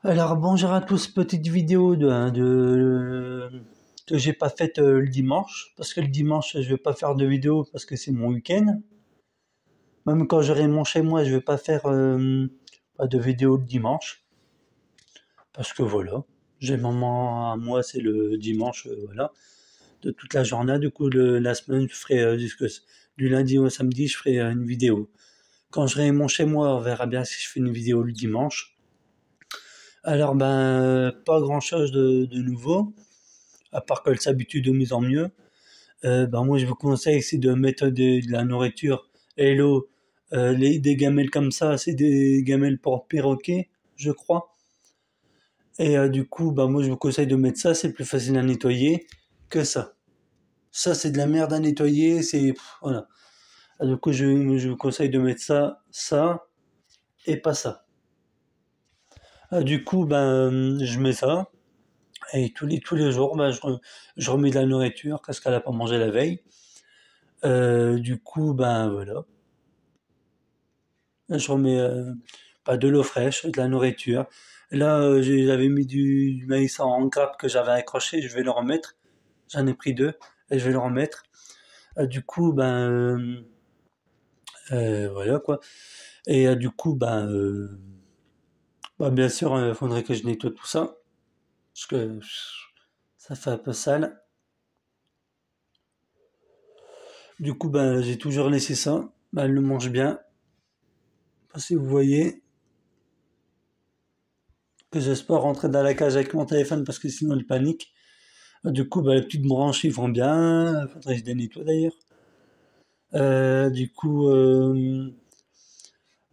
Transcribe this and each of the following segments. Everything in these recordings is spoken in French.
Alors bonjour à tous, petite vidéo que j'ai pas faite le dimanche, parce que le dimanche je vais pas faire de vidéo parce que c'est mon week-end. Même quand j'aurai mon chez moi, je vais pas faire pas de vidéo le dimanche, parce que voilà, j'ai mon moment à moi, c'est le dimanche, voilà, de toute la journée. Du coup la semaine je ferai du lundi au samedi, je ferai une vidéo. Quand j'aurai mon chez moi, on verra bien si je fais une vidéo le dimanche. Alors ben pas grand chose de nouveau, à part qu'elle s'habitue de mieux en mieux. Ben moi je vous conseille c'est de mettre de la nourriture et l'eau, des gamelles comme ça, c'est des gamelles pour perroquets, je crois. Et du coup, ben moi je vous conseille de mettre ça, c'est plus facile à nettoyer que ça. Ça c'est de la merde à nettoyer, voilà. Du coup je vous conseille de mettre ça et pas ça. Du coup ben je mets ça. Et tous les jours, ben, je remets de la nourriture parce qu'elle a pas mangé la veille. Du coup, ben voilà. Je remets pas de l'eau fraîche, de la nourriture. Là, j'avais mis du maïs en grappe que j'avais accroché, je vais le remettre. J'en ai pris deux et je vais le remettre. Du coup, ben voilà quoi. Et du coup, ben, bien sûr, il faudrait que je nettoie tout ça parce que ça fait un peu sale. Du coup, ben j'ai toujours laissé ça. Ben, elle le mange bien. Je sais pas si vous voyez que j'espère rentrer dans la cage avec mon téléphone parce que sinon il panique. Du coup, bah, les petites branches, ils vont bien. Faudrait que je les nettoie d'ailleurs. Du coup,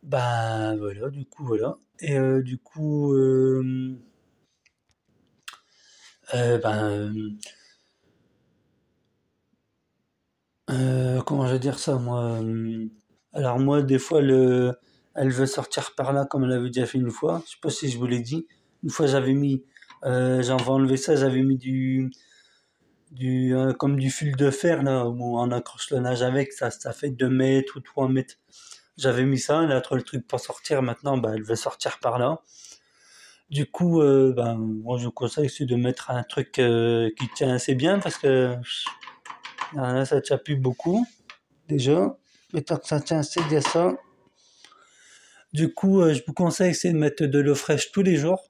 bah voilà, du coup, voilà. Et du coup, ben, comment je vais dire ça, moi alors moi, des fois, elle veut sortir par là, comme elle avait déjà fait une fois. Je sais pas si je vous l'ai dit. Une fois, j'avais enlevé ça, j'avais mis comme du fil de fer là où on accroche le nage avec, ça fait 2 mètres ou 3 mètres. J'avais mis ça, elle a trouvé le truc pour sortir, maintenant bah, elle veut sortir par là. Du coup, ben, moi je vous conseille c'est de mettre un truc qui tient assez bien parce que là ça tient plus beaucoup déjà. Mais tant que ça tient assez bien ça. Du coup, je vous conseille c'est de mettre de l'eau fraîche tous les jours.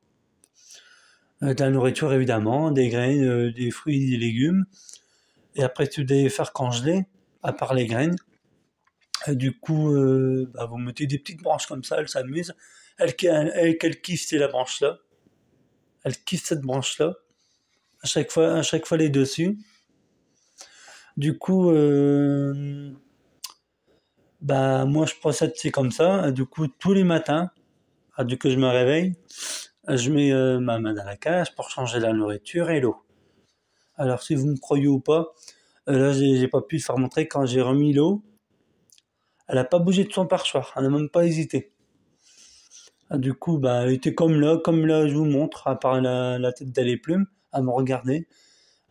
De la nourriture évidemment, des graines, des fruits, des légumes. Et après tout les faire congeler, à part les graines. Du coup, bah, vous mettez des petites branches comme ça, elle s'amuse. Elle kiffe, c'est la branche là. Elle kiffe cette branche là. À chaque fois les dessus. Du coup, bah moi je procède c'est comme ça. Du coup, tous les matins, du que je me réveille, je mets ma main dans la cage pour changer la nourriture et l'eau. Alors si vous me croyez ou pas, là j'ai pas pu le faire montrer quand j'ai remis l'eau. Elle a pas bougé de son perchoir, elle a même pas hésité. Du coup, bah, elle était comme là, je vous montre, à part la tête d'elle et plumes, à me regarder.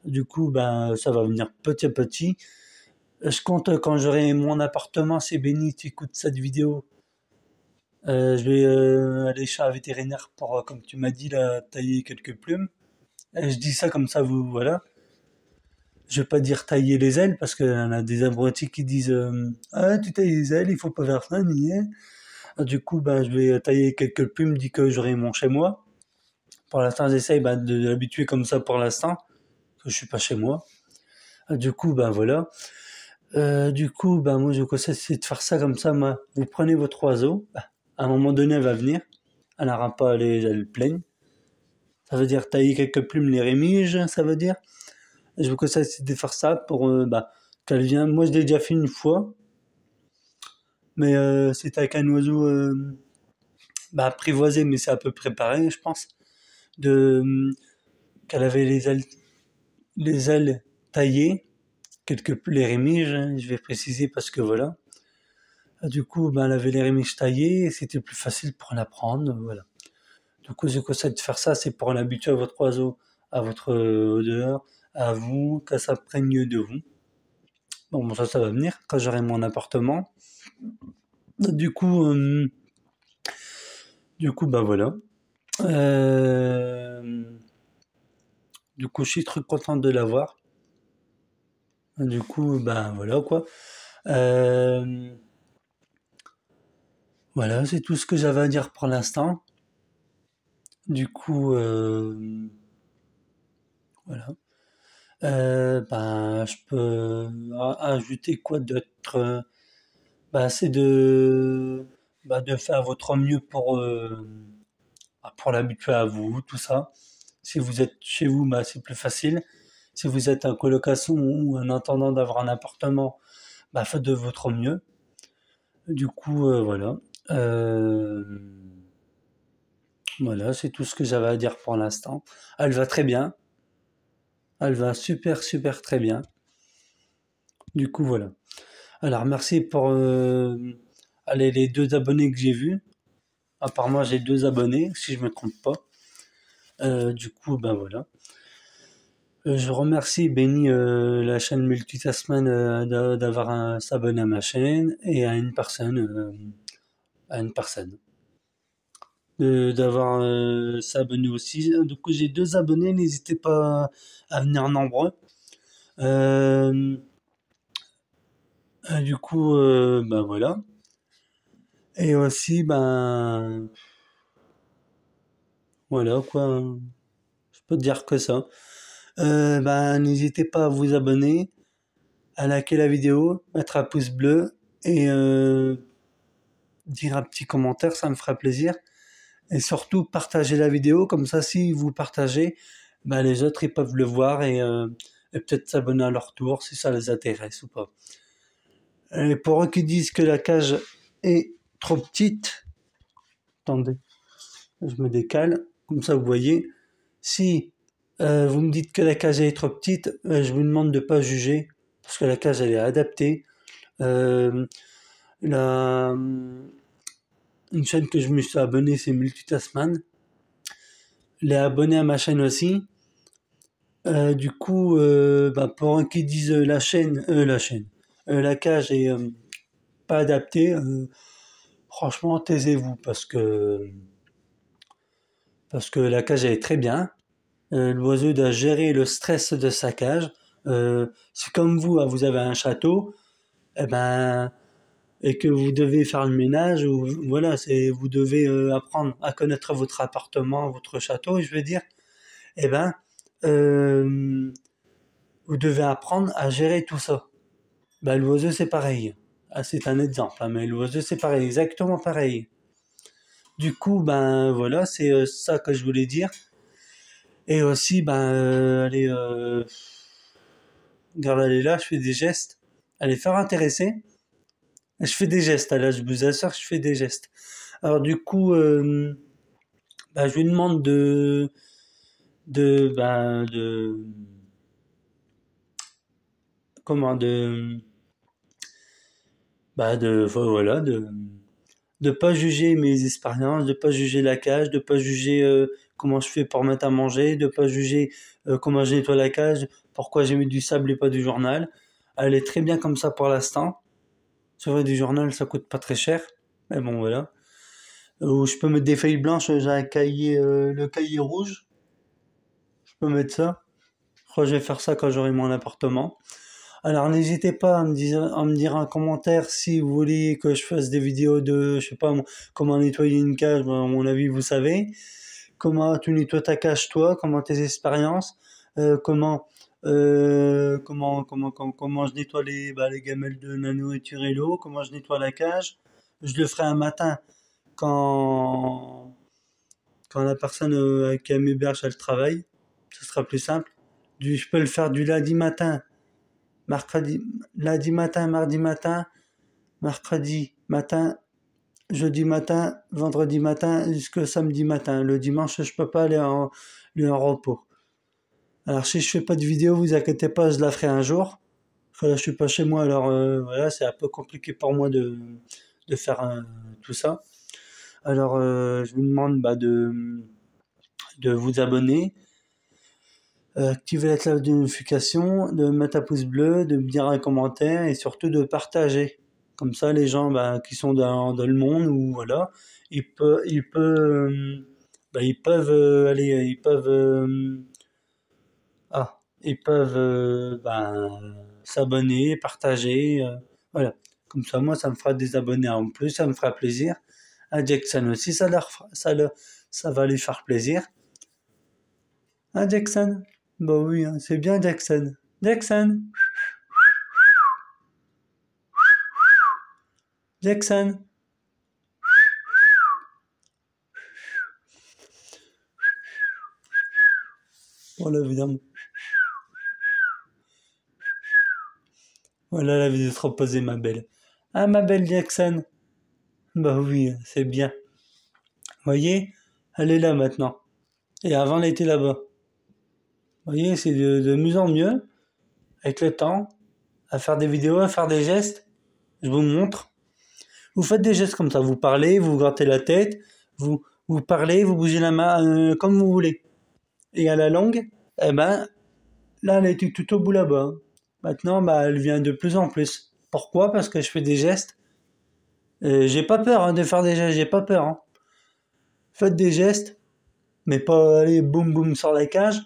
Du coup, ben, ça va venir petit à petit. Je compte quand j'aurai mon appartement, c'est béni, tu écoutes cette vidéo. Je vais aller chez un vétérinaire pour, comme tu m'as dit, là, tailler quelques plumes. Et je dis ça comme ça, vous, voilà. Je vais pas dire tailler les ailes parce qu'il y en a des abrutis qui disent ah tu tailles les ailes, il faut pas faire ça, ni. Du coup, ben, je vais tailler quelques plumes, dit que j'aurai mon chez moi. Pour l'instant, j'essaye bah, de l'habituer comme ça pour l'instant, que je suis pas chez moi. Du coup, ben voilà. Du coup, ben moi, je vous conseille c'est de faire ça comme ça. Moi. Vous prenez votre oiseau. Bah, à un moment donné, elle va venir. Elle n'aura pas les ailes pleines. Ça veut dire tailler quelques plumes, les rémiges, ça veut dire. Je vous conseille c'est de faire ça pour bah, qu'elle vienne. Moi, je l'ai déjà fait une fois, mais c'était avec un oiseau bah, apprivoisé, mais c'est à peu près pareil, je pense. De qu'elle avait les ailes taillées, les rémiges, hein, je vais préciser parce que voilà. Du coup, ben, elle avait les rémiges taillées et c'était plus facile pour la prendre, voilà. Du coup, je vous conseille de faire ça, c'est pour l'habituer à votre oiseau, à votre odeur, à vous, que ça prenne de vous. Bon, ça va venir quand j'aurai mon appartement. Du coup, ben voilà. Euh, du coup, je suis très content de l'avoir. Du coup, ben voilà quoi. Euh, voilà, c'est tout ce que j'avais à dire pour l'instant. Du coup, voilà. Ben, je peux ajouter quoi d'autre? Ben, c'est de faire votre mieux pour l'habituer à vous, tout ça. Si vous êtes chez vous, ben, c'est plus facile. Si vous êtes en colocation ou en attendant d'avoir un appartement, ben, faites de votre mieux. Du coup, voilà. Euh, voilà, c'est tout ce que j'avais à dire pour l'instant. Elle va très bien. Elle va super, super très bien. Du coup, voilà. Alors, merci pour allez, les 2 abonnés que j'ai vus. Apparemment, j'ai 2 abonnés, si je me trompe pas. Du coup, ben voilà. Je remercie Benny, la chaîne Multitasman, d'avoir s'abonner à ma chaîne et à une personne d'avoir s'abonner aussi. Du coup, j'ai 2 abonnés, n'hésitez pas à venir nombreux. Euh, du coup, ben voilà. Et aussi, ben voilà quoi. Je peux te dire que ça. Ben, n'hésitez pas à vous abonner, à liker la vidéo, mettre un pouce bleu et dire un petit commentaire, ça me fera plaisir. Et surtout, partagez la vidéo, comme ça, si vous partagez, ben, les autres, ils peuvent le voir et peut-être s'abonner à leur tour si ça les intéresse ou pas. Et pour eux qui disent que la cage est trop petite, attendez, je me décale, comme ça vous voyez. Si vous me dites que la cage est trop petite, je vous demande de ne pas juger, parce que la cage elle est adaptée. Euh, la, une chaîne que je me suis abonné, c'est Multitasman. Elle est abonné à ma chaîne aussi. Du coup, bah, pour un qui disent la cage est pas adaptée, franchement, taisez-vous parce que la cage elle est très bien. L'oiseau doit gérer le stress de sa cage. C'est comme vous, hein, vous avez un château, eh ben, et que vous devez faire le ménage, ou voilà, vous devez apprendre à connaître votre appartement, votre château, je veux dire. Eh ben, euh, vous devez apprendre à gérer tout ça. Ben, l'oiseau, c'est pareil. Ah, c'est un exemple, hein, mais l'oiseau, c'est pareil, exactement pareil. Du coup, ben voilà, c'est ça que je voulais dire. Et aussi, ben, allez, regarde, elle est là, je fais des gestes. Allez, faire intéresser. Je fais des gestes, là, je vous assure que je fais des gestes. Alors du coup, bah, je lui demande bah, comment, voilà, de pas juger mes expériences, de pas juger la cage, de pas juger comment je fais pour mettre à manger, de pas juger comment je nettoie la cage, pourquoi j'ai mis du sable et pas du journal. Elle est très bien comme ça pour l'instant. C'est vrai, du journal, ça coûte pas très cher. Mais bon, voilà. Ou je peux mettre des feuilles blanches, j'ai un cahier, le cahier rouge. Je peux mettre ça. Je crois que je vais faire ça quand j'aurai mon appartement. Alors n'hésitez pas à me dire un commentaire si vous voulez que je fasse des vidéos de, je sais pas, comment nettoyer une cage. À mon avis, vous savez. Comment tu nettoies ta cage toi, comment tes expériences, comment je nettoie les gamelles de la nourriture et l'eau, comment je nettoie la cage. Je le ferai un matin quand, quand la personne qui m'héberge elle travaille. Ce sera plus simple. Je peux le faire du lundi matin, mercredi, lundi matin, mardi matin, mercredi matin, jeudi matin, vendredi matin, jusqu'au samedi matin. Le dimanche, je peux pas aller en repos. Alors si je fais pas de vidéo, vous inquiétez pas, je la ferai un jour. Enfin, là, je suis pas chez moi, alors voilà, c'est un peu compliqué pour moi de faire tout ça. Alors je vous demande bah, de vous abonner, activer la cloche de notification, de mettre un pouce bleu, de me dire un commentaire et surtout de partager. Comme ça, les gens bah, qui sont dans le monde ou voilà, ils peuvent ils peuvent ils peuvent s'abonner, partager, voilà. Comme ça, moi, ça me fera des abonnés en plus, ça me fera plaisir. À Jackson aussi, ça va lui faire plaisir. Hein, Jackson? Bah oui, hein, c'est bien Jackson. Jackson? Jackson? Voilà, évidemment. Voilà la vidéo trop posée, ma belle. Ah, ma belle Jackson? Bah oui, c'est bien. Voyez, elle est là maintenant. Et avant, elle était là-bas. Voyez, c'est de mieux en mieux, avec le temps, à faire des vidéos, à faire des gestes. Je vous montre. Vous faites des gestes comme ça. Vous parlez, vous grattez la tête, vous parlez, vous bougez la main comme vous voulez. Et à la longue, eh ben, là, elle était tout au bout là-bas. Maintenant, elle vient de plus en plus. Pourquoi? Parce que je fais des gestes. J'ai pas peur de faire des gestes, j'ai pas peur. Hein. Faites des gestes, mais pas aller boum boum sur la cage,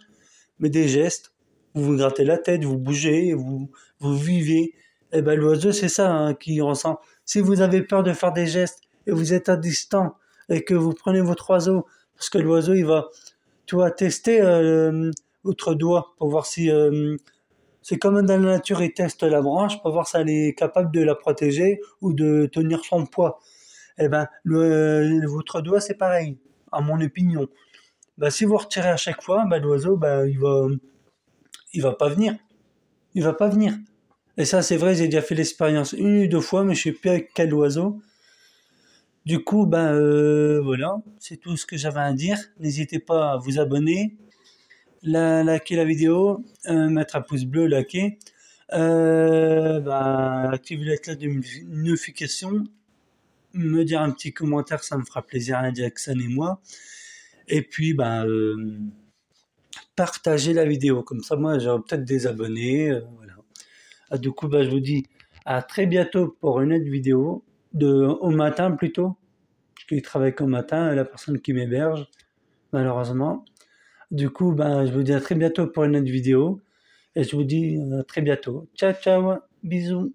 mais des gestes. Vous vous grattez la tête, vous bougez, vous vivez. Eh ben, l'oiseau, c'est ça hein, qui ressent. Si vous avez peur de faire des gestes et vous êtes à distance et que vous prenez votre oiseau, parce que l'oiseau, il va, tu vas tester votre doigt pour voir si c'est comme dans la nature, il teste la branche pour voir si elle est capable de la protéger ou de tenir son poids. Eh ben, votre doigt, c'est pareil, à mon opinion. Si vous retirez à chaque fois, l'oiseau, il va pas venir. Il va pas venir. Et ça, c'est vrai, j'ai déjà fait l'expérience une ou deux fois, mais je sais plus avec quel oiseau. Du coup, voilà, c'est tout ce que j'avais à dire. N'hésitez pas à vous abonner, liker la vidéo, mettre un pouce bleu, liker, activer la cloche de notification, me dire un petit commentaire, ça me fera plaisir à Jackson et moi. Et puis, partager la vidéo. Comme ça, moi, j'aurai peut-être des abonnés. Voilà. Du coup, je vous dis à très bientôt pour une autre vidéo, au matin plutôt, parce qu'il travaille qu'au matin, la personne qui m'héberge, malheureusement. Du coup, je vous dis à très bientôt pour une autre vidéo, et je vous dis à très bientôt. Ciao, ciao, bisous.